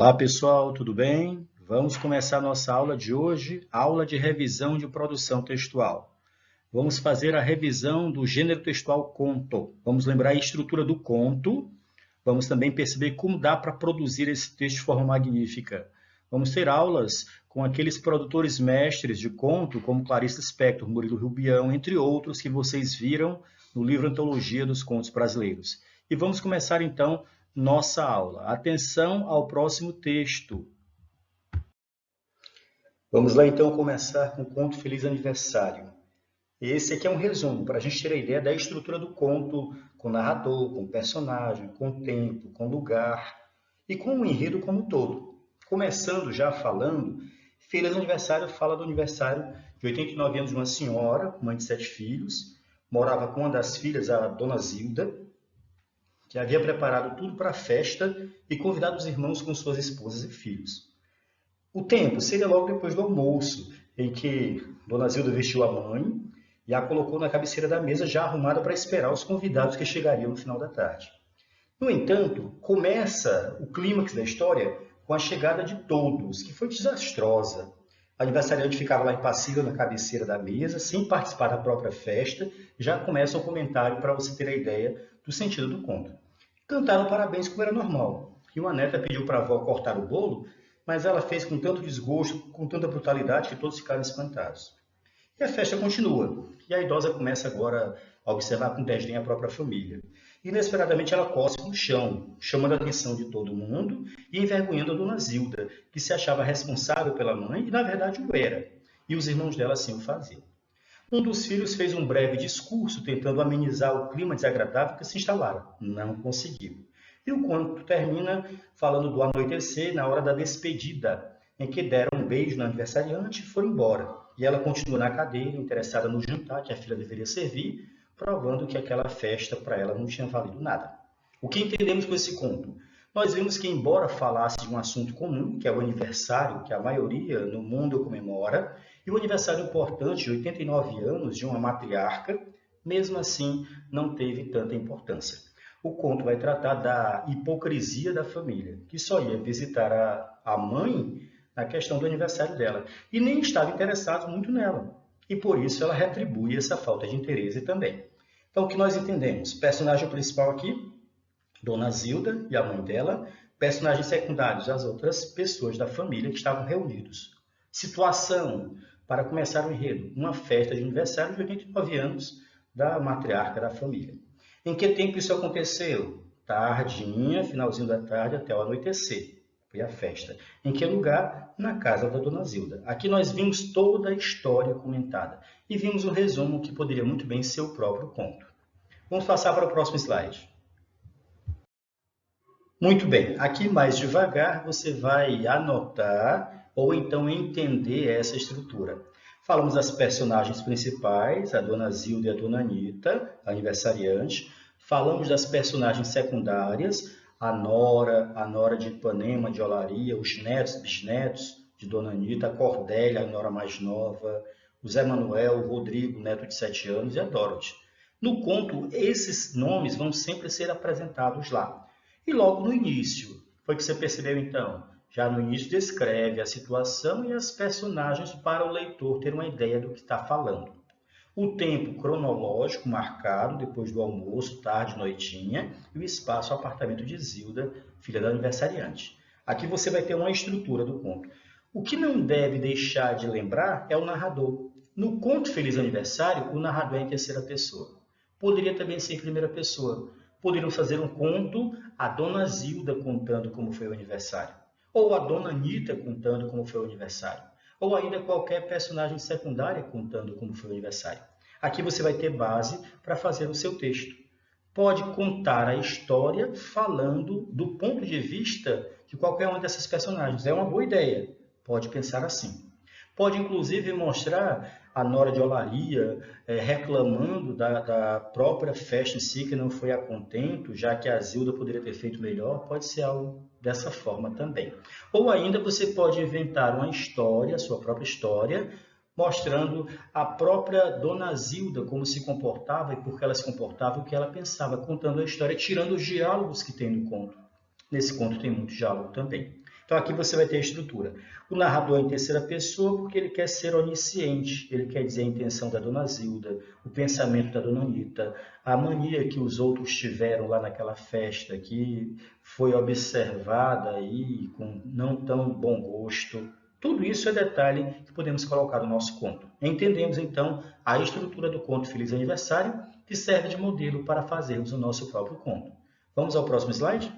Olá pessoal, tudo bem? Vamos começar nossa aula de hoje, aula de revisão de produção textual. Vamos fazer a revisão do gênero textual conto. Vamos lembrar a estrutura do conto. Vamos também perceber como dá para produzir esse texto de forma magnífica. Vamos ter aulas com aqueles produtores mestres de conto, como Clarice Lispector, Murilo Rubião, entre outros que vocês viram no livro Antologia dos Contos Brasileiros. E vamos começar então nossa aula. Atenção ao próximo texto. Vamos lá então começar com o conto Feliz Aniversário. Esse aqui é um resumo, para a gente ter a ideia da estrutura do conto, com narrador, com personagem, com tempo, com lugar e com o enredo como um todo. Começando já falando, Feliz Aniversário fala do aniversário de 89 anos de uma senhora, mãe de 7 filhos, morava com uma das filhas, a Dona Zilda, que havia preparado tudo para a festa e convidado os irmãos com suas esposas e filhos. O tempo seria logo depois do almoço, em que Dona Zilda vestiu a mãe e a colocou na cabeceira da mesa já arrumada para esperar os convidados que chegariam no final da tarde. No entanto, começa o clímax da história com a chegada de todos, que foi desastrosa. A aniversariante ficava lá impassível na cabeceira da mesa, sem participar da própria festa, já começa o comentário para você ter a ideia do sentido do conto. Cantaram parabéns como era normal, e uma neta pediu para a avó cortar o bolo, mas ela fez com tanto desgosto, com tanta brutalidade, que todos ficaram espantados. E a festa continua, e a idosa começa agora a observar com desdém a própria família. Inesperadamente ela cospe no chão, chamando a atenção de todo mundo e envergonhando a Dona Zilda, que se achava responsável pela mãe e na verdade o era, e os irmãos dela assim o faziam. Um dos filhos fez um breve discurso tentando amenizar o clima desagradável que se instalara. Não conseguiu. E o conto termina falando do anoitecer na hora da despedida, em que deram um beijo na aniversariante e foram embora. E ela continua na cadeira, interessada no jantar que a filha deveria servir, provando que aquela festa para ela não tinha valido nada. O que entendemos com esse conto? Nós vimos que, embora falasse de um assunto comum, que é o aniversário, que a maioria no mundo comemora, e o aniversário importante de 89 anos de uma matriarca, mesmo assim não teve tanta importância. O conto vai tratar da hipocrisia da família, que só ia visitar a mãe na questão do aniversário dela, e nem estava interessado muito nela. E por isso ela retribui essa falta de interesse também. Então o que nós entendemos? Personagem principal aqui, Dona Zilda e a mãe dela, personagens secundários, as outras pessoas da família que estavam reunidos. Situação, para começar o enredo, uma festa de aniversário de 89 anos da matriarca da família. Em que tempo isso aconteceu? Tardinha, finalzinho da tarde até o anoitecer. Foi a festa. Em que lugar? Na casa da Dona Zilda. Aqui nós vimos toda a história comentada e vimos um resumo que poderia muito bem ser o próprio conto. Vamos passar para o próximo slide. Muito bem, aqui mais devagar você vai anotar ou então entender essa estrutura. Falamos das personagens principais, a Dona Zilda e a Dona Anita, a aniversariante. Falamos das personagens secundárias, a Nora de Ipanema, de Olaria, os netos, bisnetos de Dona Anita, a Cordélia, a Nora mais nova, o Zé Manuel, o Rodrigo, neto de 7 anos, e a Dorothy. No conto, esses nomes vão sempre ser apresentados lá. E logo no início, foi que você percebeu então? Já no início descreve a situação e as personagens para o leitor ter uma ideia do que está falando. O tempo cronológico marcado depois do almoço, tarde, noitinha, e o espaço apartamento de Zilda, filha da aniversariante. Aqui você vai ter uma estrutura do conto. O que não deve deixar de lembrar é o narrador. No conto Feliz Aniversário, o narrador é em terceira pessoa. Poderia também ser em primeira pessoa. Poderiam fazer um conto, a Dona Zilda contando como foi o aniversário, ou a Dona Anita contando como foi o aniversário, ou ainda qualquer personagem secundária contando como foi o aniversário. Aqui você vai ter base para fazer o seu texto. Pode contar a história falando do ponto de vista de qualquer uma dessas personagens. É uma boa ideia. Pode pensar assim. Pode, inclusive, mostrar a Nora de Olaria reclamando da própria festa em si, que não foi a contento, já que a Zilda poderia ter feito melhor. Pode ser algo dessa forma também. Ou ainda você pode inventar uma história, a sua própria história, mostrando a própria Dona Zilda, como se comportava e por que ela se comportava e o que ela pensava, contando a história, tirando os diálogos que tem no conto. Nesse conto tem muito diálogo também. Então aqui você vai ter a estrutura. O narrador é em terceira pessoa porque ele quer ser onisciente, ele quer dizer a intenção da dona Zilda, o pensamento da dona Anita, a mania que os outros tiveram lá naquela festa que foi observada aí com não tão bom gosto. Tudo isso é detalhe que podemos colocar no nosso conto. Entendemos então a estrutura do conto Feliz Aniversário, que serve de modelo para fazermos o nosso próprio conto. Vamos ao próximo slide?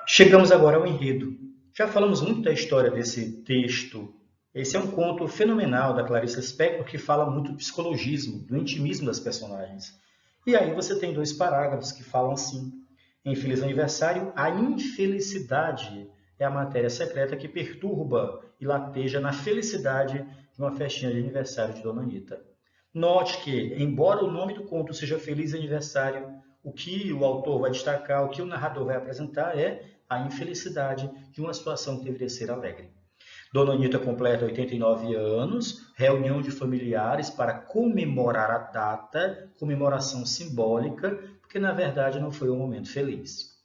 Chegamos agora ao enredo. Já falamos muito da história desse texto. Esse é um conto fenomenal da Clarice Lispector que fala muito do psicologismo, do intimismo das personagens. E aí você tem 2 parágrafos que falam assim: em Feliz Aniversário, a infelicidade é a matéria secreta que perturba e lateja na felicidade de uma festinha de aniversário de Dona Anita. Note que, embora o nome do conto seja Feliz Aniversário, o que o autor vai destacar, o que o narrador vai apresentar é a infelicidade de uma situação que deveria ser alegre. Dona Anita completa 89 anos, reunião de familiares para comemorar a data, comemoração simbólica, porque na verdade não foi um momento feliz.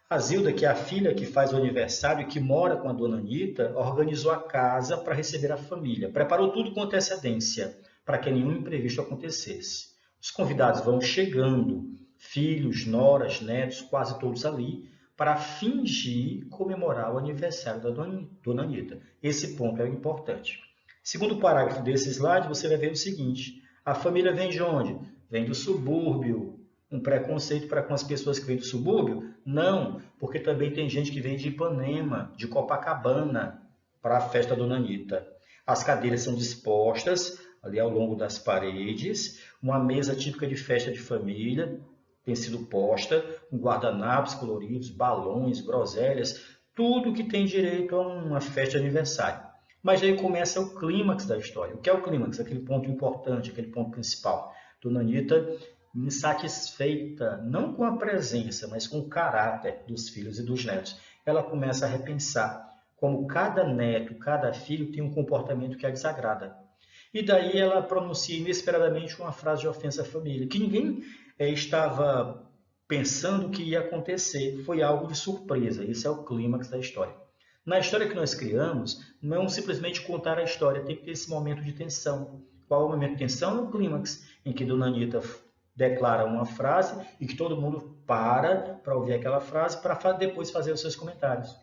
A Zilda, que é a filha que faz o aniversário e que mora com a Dona Anita, organizou a casa para receber a família, preparou tudo com antecedência, para que nenhum imprevisto acontecesse. Os convidados vão chegando, filhos, noras, netos, quase todos ali, para fingir comemorar o aniversário da Dona Anita. Esse ponto é importante. Segundo parágrafo desse slide, você vai ver o seguinte: a família vem de onde? Vem do subúrbio. Um preconceito para com as pessoas que vêm do subúrbio? Não, porque também tem gente que vem de Ipanema, de Copacabana, para a festa da Dona Anita. As cadeiras são dispostas ali ao longo das paredes, uma mesa típica de festa de família tem sido posta, com guardanapos coloridos, balões, groselhas, tudo que tem direito a uma festa de aniversário. Mas aí começa o clímax da história. O que é o clímax? Aquele ponto importante, aquele ponto principal. Dona Anita, insatisfeita, não com a presença, mas com o caráter dos filhos e dos netos, ela começa a repensar como cada neto, cada filho tem um comportamento que a desagrada. E daí ela pronuncia inesperadamente uma frase de ofensa à família, que ninguém estava pensando que ia acontecer. Foi algo de surpresa. Esse é o clímax da história. Na história que nós criamos, não simplesmente contar a história, tem que ter esse momento de tensão. Qual é o momento de tensão? É o clímax, em que Dona Anita declara uma frase e que todo mundo para ouvir aquela frase para depois fazer os seus comentários.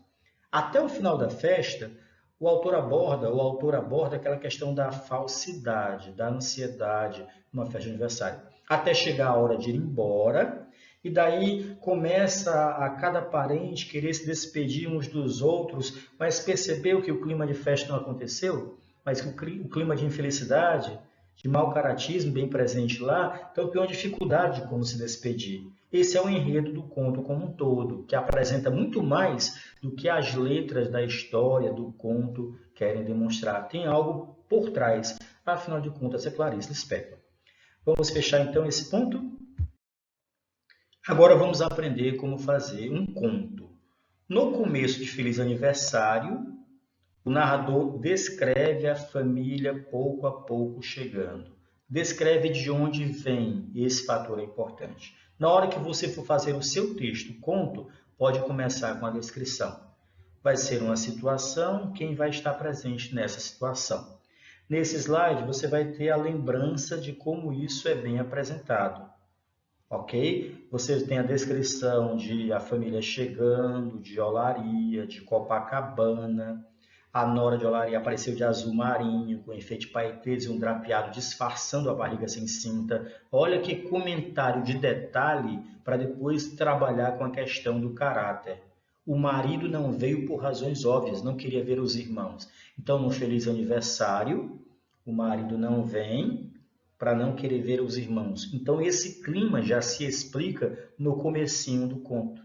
Até o final da festa, o autor aborda aquela questão da falsidade, da ansiedade numa festa de aniversário. Até chegar a hora de ir embora, e daí começa a cada parente querer se despedir uns dos outros, mas percebeu que o clima de festa não aconteceu, mas que o clima de infelicidade, de mau caratismo bem presente lá, então tem uma dificuldade de como se despedir. Esse é o enredo do conto como um todo, que apresenta muito mais do que as letras da história, do conto, querem demonstrar. Tem algo por trás, afinal de contas, é Clarice Lispector. Vamos fechar então esse ponto? Agora vamos aprender como fazer um conto. No começo de Feliz Aniversário, o narrador descreve a família pouco a pouco chegando. Descreve de onde vem, esse fator é importante. Na hora que você for fazer o seu texto, conto, pode começar com a descrição. Vai ser uma situação, quem vai estar presente nessa situação. Nesse slide, você vai ter a lembrança de como isso é bem apresentado. Ok? Você tem a descrição de a família chegando, de Olaria, de Copacabana. A nora de Olaria apareceu de azul marinho, com enfeite paetês e um drapeado disfarçando a barriga sem cinta. Olha que comentário de detalhe para depois trabalhar com a questão do caráter. O marido não veio por razões óbvias, não queria ver os irmãos. Então, no feliz aniversário, o marido não vem para não querer ver os irmãos. Então, esse clima já se explica no comecinho do conto.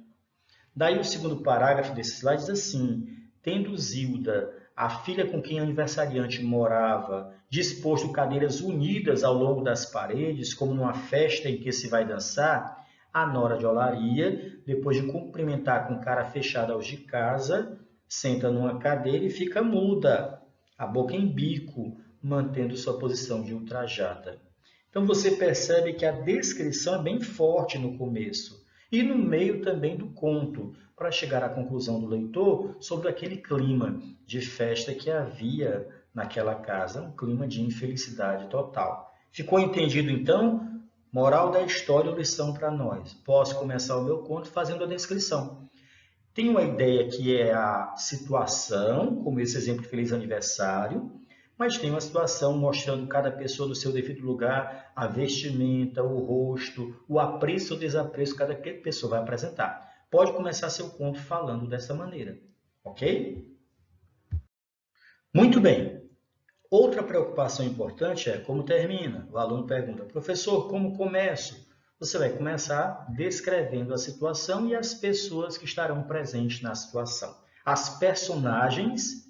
Daí, o segundo parágrafo desse slide diz assim: tendo Zilda, a filha com quem o aniversariante morava, disposto cadeiras unidas ao longo das paredes, como numa festa em que se vai dançar, a nora de Olaria, depois de cumprimentar com cara fechada aos de casa, senta numa cadeira e fica muda, a boca em bico, mantendo sua posição de ultrajada. Então você percebe que a descrição é bem forte no começo. E no meio também do conto, para chegar à conclusão do leitor sobre aquele clima de festa que havia naquela casa, um clima de infelicidade total. Ficou entendido então? Moral da história ou lição para nós. Posso começar o meu conto fazendo a descrição. Tem uma ideia que é a situação, como esse exemplo de feliz aniversário, mas tem uma situação mostrando cada pessoa do seu devido lugar, a vestimenta, o rosto, o apreço ou desapreço que cada pessoa vai apresentar. Pode começar seu conto falando dessa maneira, ok? Muito bem. Outra preocupação importante é como termina. O aluno pergunta, professor, como começo? Você vai começar descrevendo a situação e as pessoas que estarão presentes na situação. As personagens,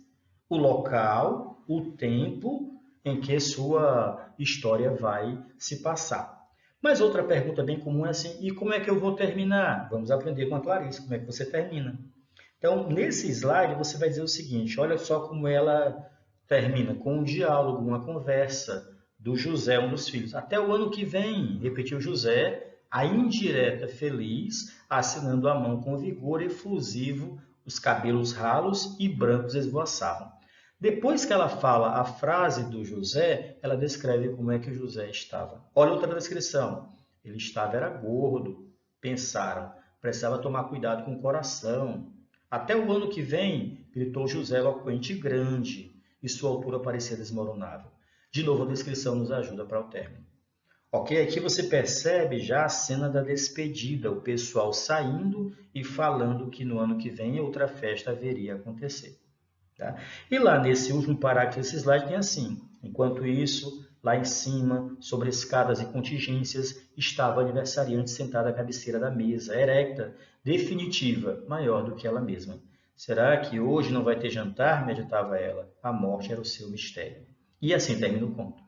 o local, o tempo em que sua história vai se passar. Mas outra pergunta bem comum é assim, e como é que eu vou terminar? Vamos aprender com a Clarice, como é que você termina. Então, nesse slide, você vai dizer o seguinte, olha só como ela termina, com um diálogo, uma conversa do José, um dos filhos. Até o ano que vem, repetiu José, a indireta feliz, assinando a mão com vigor efusivo, os cabelos ralos e brancos esvoaçavam. Depois que ela fala a frase do José, ela descreve como é que o José estava. Olha outra descrição. Ele estava, era gordo, pensaram, precisava tomar cuidado com o coração. Até o ano que vem, gritou José eloquente e grande, e sua altura parecia desmoronável. De novo, a descrição nos ajuda para o término. Ok? Aqui você percebe já a cena da despedida, o pessoal saindo e falando que no ano que vem outra festa haveria acontecer. Tá? E lá nesse último parágrafo desse slide tem assim, enquanto isso, lá em cima, sobre escadas e contingências, estava a aniversariante sentada à cabeceira da mesa, erecta, definitiva, maior do que ela mesma. Será que hoje não vai ter jantar? Meditava ela. A morte era o seu mistério. E assim termina o conto.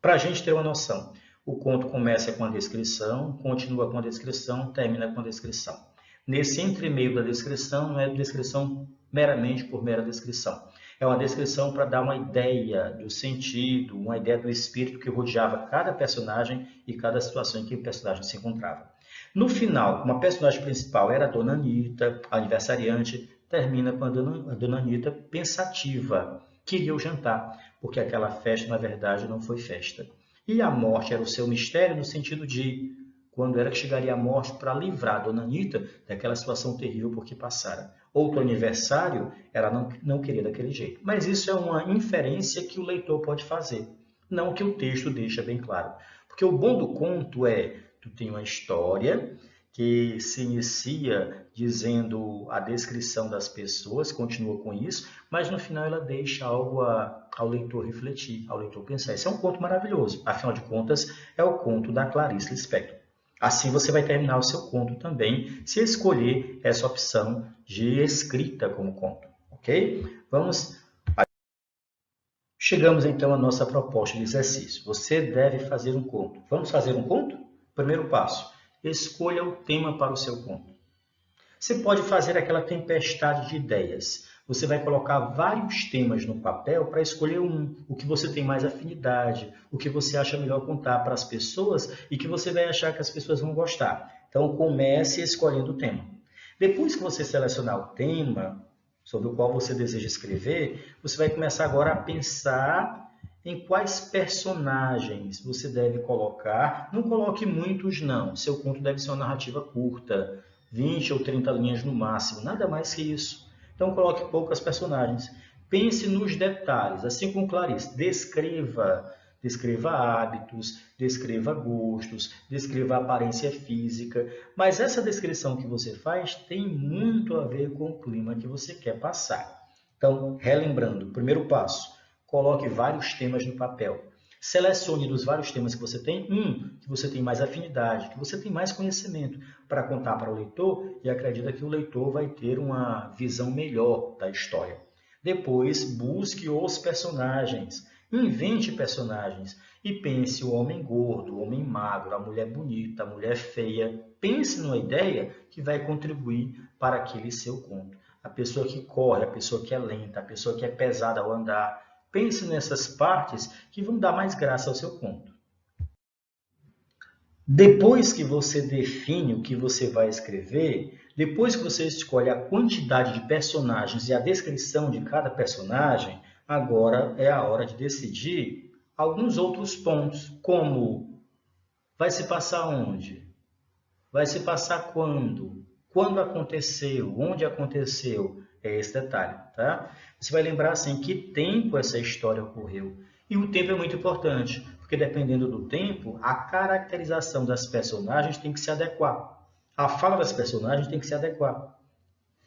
Para a gente ter uma noção, o conto começa com a descrição, continua com a descrição, termina com a descrição. Nesse entremeio da descrição, não é descrição meramente por mera descrição. É uma descrição para dar uma ideia do sentido, uma ideia do espírito que rodeava cada personagem e cada situação em que o personagem se encontrava. No final, como a personagem principal era a Dona Anita, a aniversariante, termina com a Dona Anita pensativa. Queria o jantar, porque aquela festa, na verdade, não foi festa. E a morte era o seu mistério no sentido de quando era que chegaria a morte para livrar a Dona Anita daquela situação terrível por que passara. Outro aniversário, ela não queria daquele jeito. Mas isso é uma inferência que o leitor pode fazer, não que o texto deixa bem claro. Porque o bom do conto é, tu tem uma história que se inicia dizendo a descrição das pessoas, continua com isso, mas no final ela deixa algo ao leitor refletir, ao leitor pensar. Esse é um conto maravilhoso, afinal de contas, é o conto da Clarice Lispector. Assim você vai terminar o seu conto também, se escolher essa opção de escrita como conto, ok? Chegamos então à nossa proposta de exercício. Você deve fazer um conto. Vamos fazer um conto? Primeiro passo, escolha o tema para o seu conto. Você pode fazer aquela tempestade de ideias. Você vai colocar vários temas no papel para escolher o que você tem mais afinidade, o que você acha melhor contar para as pessoas e que você vai achar que as pessoas vão gostar. Então, comece escolhendo o tema. Depois que você selecionar o tema sobre o qual você deseja escrever, você vai começar agora a pensar em quais personagens você deve colocar. Não coloque muitos, não. Seu conto deve ser uma narrativa curta, 20 ou 30 linhas no máximo, nada mais que isso. Então, coloque poucas personagens. Pense nos detalhes, assim como Clarice. Descreva hábitos, descreva gostos, descreva aparência física. Mas essa descrição que você faz tem muito a ver com o clima que você quer passar. Então, relembrando, primeiro passo, coloque vários temas no papel. Selecione dos vários temas que você tem, que você tem mais afinidade, que você tem mais conhecimento para contar para o leitor e acredita que o leitor vai ter uma visão melhor da história. Depois, busque os personagens, invente personagens e pense o homem gordo, o homem magro, a mulher bonita, a mulher feia. Pense numa ideia que vai contribuir para aquele seu conto. A pessoa que corre, a pessoa que é lenta, a pessoa que é pesada ao andar. Pense nessas partes que vão dar mais graça ao seu conto. Depois que você define o que você vai escrever, depois que você escolhe a quantidade de personagens e a descrição de cada personagem, agora é a hora de decidir alguns outros pontos, como vai se passar onde? Vai se passar quando? Quando aconteceu? Onde aconteceu? É esse detalhe, tá? Você vai lembrar assim que tempo essa história ocorreu. E o tempo é muito importante, porque dependendo do tempo, a caracterização das personagens tem que se adequar. A fala das personagens tem que se adequar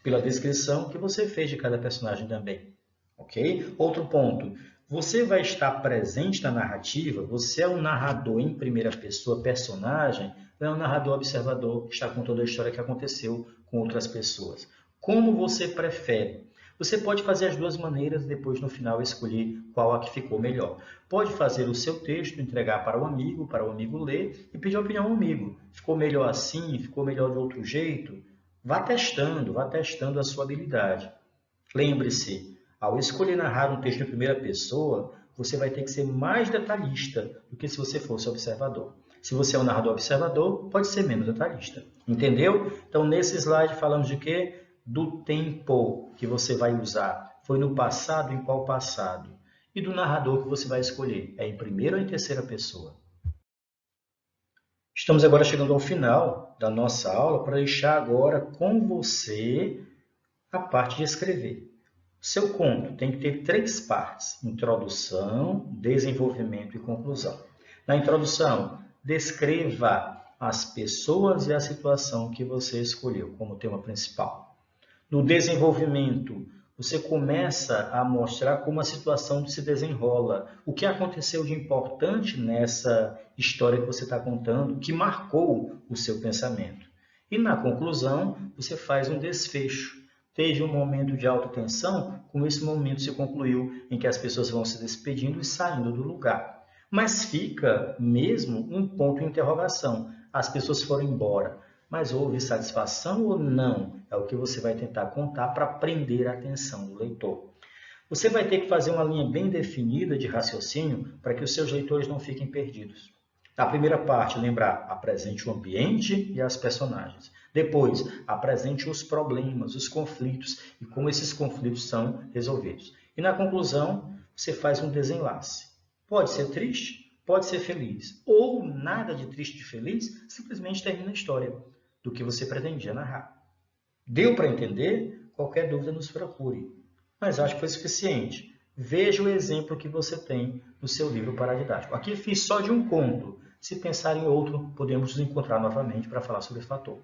pela descrição que você fez de cada personagem também. Ok? Outro ponto. Você vai estar presente na narrativa, você é um narrador em primeira pessoa, personagem, ou é um narrador observador que está contando a história que aconteceu com outras pessoas. Como você prefere? Você pode fazer as duas maneiras e depois no final escolher qual a que ficou melhor. Pode fazer o seu texto, entregar para o amigo ler e pedir a opinião ao amigo. Ficou melhor assim? Ficou melhor de outro jeito? Vá testando a sua habilidade. Lembre-se, ao escolher narrar um texto em primeira pessoa, você vai ter que ser mais detalhista do que se você fosse observador. Se você é um narrador observador, pode ser menos detalhista. Entendeu? Então, nesse slide falamos de quê? Do tempo que você vai usar. Foi no passado, em qual passado? E do narrador que você vai escolher. É em primeira ou em terceira pessoa? Estamos agora chegando ao final da nossa aula para deixar agora com você a parte de escrever. Seu conto tem que ter 3 partes: introdução, desenvolvimento e conclusão. Na introdução, descreva as pessoas e a situação que você escolheu como tema principal. No desenvolvimento, você começa a mostrar como a situação se desenrola, o que aconteceu de importante nessa história que você está contando, que marcou o seu pensamento. E na conclusão, você faz um desfecho. Teve um momento de alta tensão, como esse momento se concluiu, em que as pessoas vão se despedindo e saindo do lugar. Mas fica mesmo um ponto de interrogação. As pessoas foram embora, mas houve satisfação ou não? É o que você vai tentar contar para prender a atenção do leitor. Você vai ter que fazer uma linha bem definida de raciocínio para que os seus leitores não fiquem perdidos. Na primeira parte, lembrar, apresente o ambiente e as personagens. Depois, apresente os problemas, os conflitos e como esses conflitos são resolvidos. E na conclusão, você faz um desenlace. Pode ser triste, pode ser feliz, ou nada de triste e feliz, simplesmente termina a história do que você pretendia narrar. Deu para entender? Qualquer dúvida nos procure. Mas acho que foi suficiente. Veja o exemplo que você tem no seu livro paradidático. Aqui fiz só de um conto. Se pensar em outro, podemos nos encontrar novamente para falar sobre esse fator.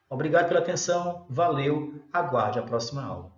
Obrigado pela atenção, valeu, aguarde a próxima aula.